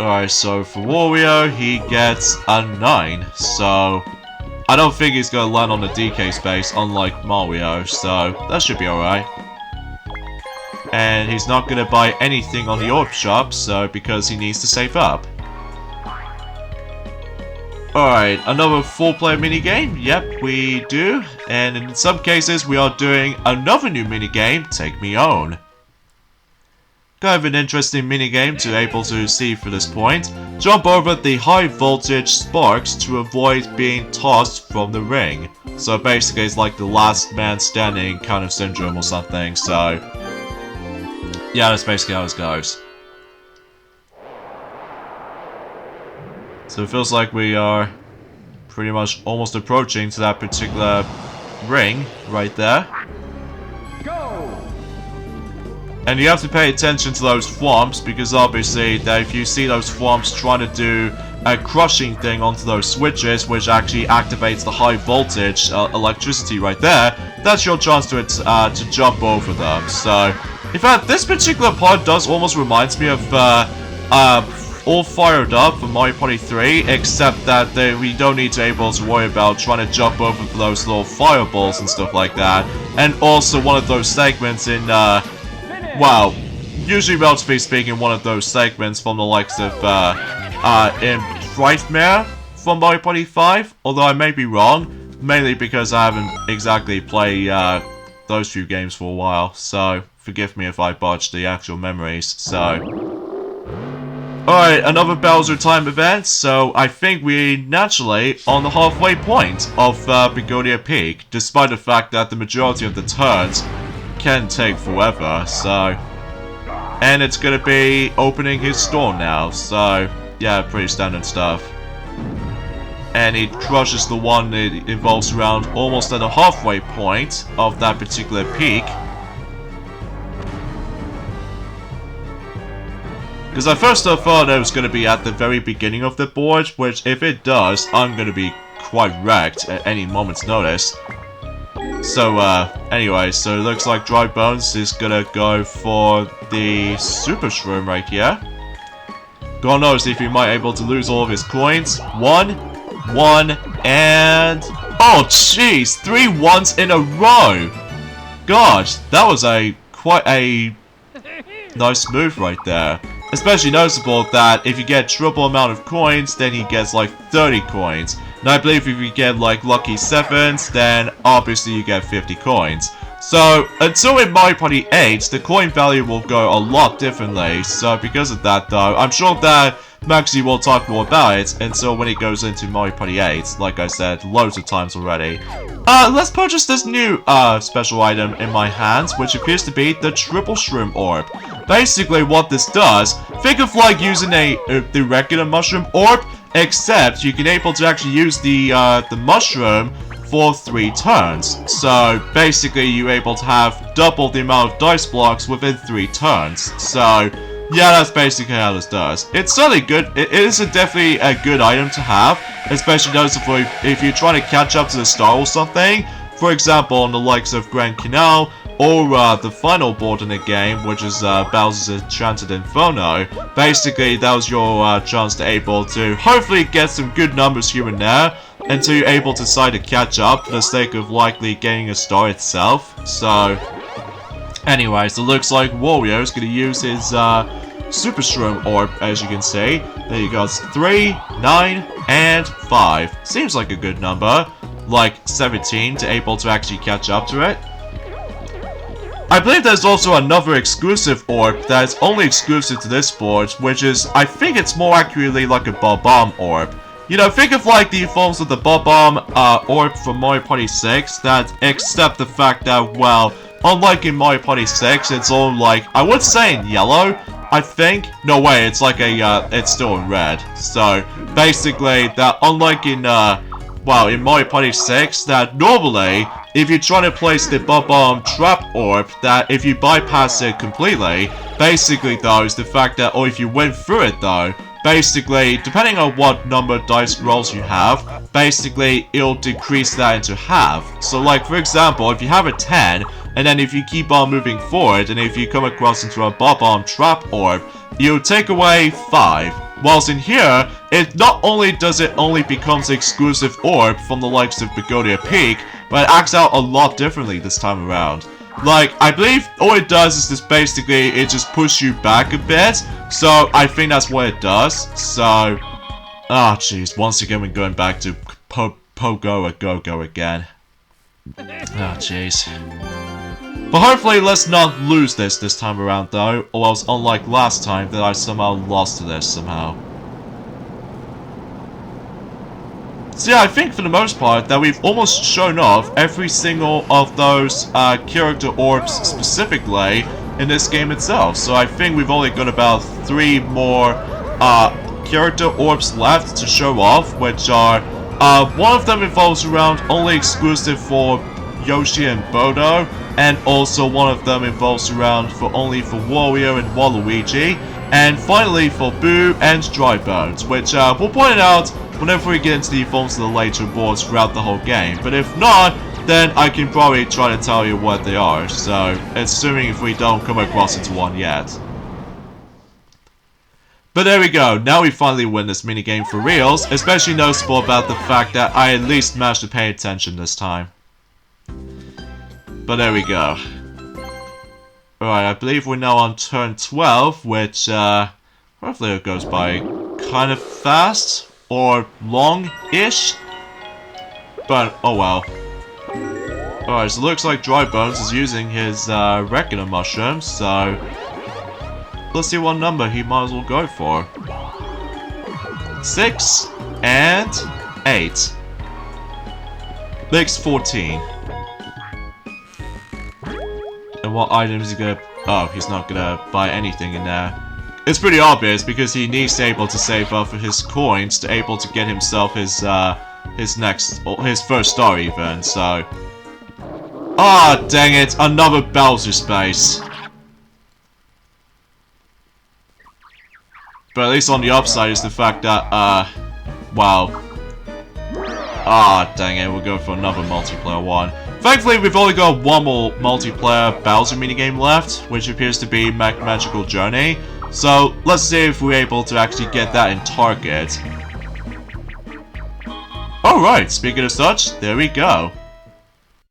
alright, so for Wario, he gets a 9. So I don't think he's gonna land on the DK space, unlike Mario, so that should be alright. And he's not gonna buy anything on the orb shop, so because he needs to save up. Alright, another 4-player minigame? Yep, we do. And in some cases, we are doing another new minigame, Take Me On. Kind of an interesting minigame to able to see for this point. Jump over the high voltage sparks to avoid being tossed from the ring. So basically it's like the last man standing kind of syndrome or something, so yeah, that's basically how it goes. So it feels like we are pretty much almost approaching to that particular ring right there. And you have to pay attention to those thwomps, because obviously that if you see those thwomps trying to do a crushing thing onto those switches, which actually activates the high voltage electricity right there, that's your chance to jump over them. So, in fact, this particular part does almost reminds me of All Fired Up from Mario Party 3, except that we don't need to able to worry about trying to jump over for those little fireballs and stuff like that. And also one of those segments in well, usually relatively speaking, one of those segments from the likes of in Frightmare from Mario Party 5, although I may be wrong, mainly because I haven't exactly played those few games for a while, so forgive me if I botched the actual memories. So alright, another Bowser Time event, so I think we're naturally on the halfway point of Pagoda Peak, despite the fact that the majority of the turns can take forever, so. And it's gonna be opening his store now, so yeah, pretty standard stuff. And he crushes the one that involves around almost at the halfway point of that particular peak. Because I first thought it was gonna be at the very beginning of the board, which if it does, I'm gonna be quite wrecked at any moment's notice. So, anyway, so it looks like Dry Bones is gonna go for the Super Shroom right here. God knows if he might able to lose all of his coins. One, and... oh, jeez! 3 1s in a row! Gosh, that was quite a nice move right there. Especially noticeable that if you get triple amount of coins, then he gets like 30 coins. And I believe if you get like lucky 7s, then obviously you get 50 coins. So until in Mario Party 8, the coin value will go a lot differently. So because of that though, I'm sure that Maxie will talk more about it until when it goes into Mario Party 8, like I said loads of times already. Let's purchase this new special item in my hands, which appears to be the Triple Shroom Orb. Basically what this does, think of like using the regular mushroom orb, except you can able to actually use the mushroom for 3 turns. So basically you're able to have double the amount of dice blocks within 3 turns. So Yeah, that's basically how this does. It's certainly good. It is definitely a good item to have, especially noticeably if you're trying to catch up to the star or something. For example, on the likes of Grand Canal, or the final board in the game, which is Bowser's Enchanted Inferno. Basically, that was your chance to able to hopefully get some good numbers here and there, until you're able to decide to catch up for the sake of likely getting a star itself. So, anyways, it looks like Wario is going to use his Super Shroom Orb, as you can see. There you go, it's 3, 9, and 5. Seems like a good number. Like 17 to able to actually catch up to it. I believe there's also another exclusive orb that is only exclusive to this board, which is, I think it's more accurately like a Bob-Bomb orb. You know, think of like the forms of the Bob-Bomb orb from Mario Party 6, that except the fact that, well, unlike in Mario Party 6, it's all like, I would say in yellow, I think. No way, it's like a, it's still in red. So, basically, that unlike in, well, in Mario Party 6, that normally, if you're trying to place the Bob-Bomb Trap Orb, that if you bypass it completely, basically though, is the fact that, or if you went through it though, basically, depending on what number of dice rolls you have, basically, it'll decrease that into half. So like, for example, if you have a 10, and then if you keep on moving forward, and if you come across into a Bob-Bomb Trap Orb, you'll take away 5. Whilst in here, it not only does it only becomes an exclusive orb from the likes of Pagoda Peak, but it acts out a lot differently this time around. Like, I believe all it does is just basically, it just pushes you back a bit, so I think that's what it does. So, ah, jeez, once again we're going back to Pagoda Go-Go again. Ah, jeez. But hopefully let's not lose this time around though, or else unlike last time that I somehow lost to this somehow. So yeah, I think for the most part that we've almost shown off every single of those character orbs specifically in this game itself. So I think we've only got about 3 more character orbs left to show off, which are one of them involves around only exclusive for Yoshi and Bodo, and also one of them involves around for only for Wario and Waluigi, and finally for Boo and Dry Bones, which we'll point it out whenever we get into the forms of the later boards throughout the whole game. But if not, then I can probably try to tell you what they are, so assuming if we don't come across into one yet. But there we go, now we finally win this minigame for reals, especially noticeable about the fact that I at least managed to pay attention this time. But there we go. Alright, I believe we're now on turn 12, which, hopefully it goes by kind of fast, or long-ish. But, oh well. Alright, so it looks like Dry Bones is using his, Reckoner Mushroom, so let's see what number he might as well go for. 6 and 8. Makes 14. And what items is he gonna... Oh, he's not gonna buy anything in there. It's pretty obvious because he needs to able to save up for his coins to able to get himself his first star even, so... Ah, dang it, another Bowser space. But at least on the upside is the fact that, wow. Ah, dang it, we'll go for another multiplayer one. Thankfully, we've only got one more multiplayer Bowser minigame left, which appears to be Magical Journey. So, let's see if we're able to actually get that in target. Alright, speaking of such, there we go.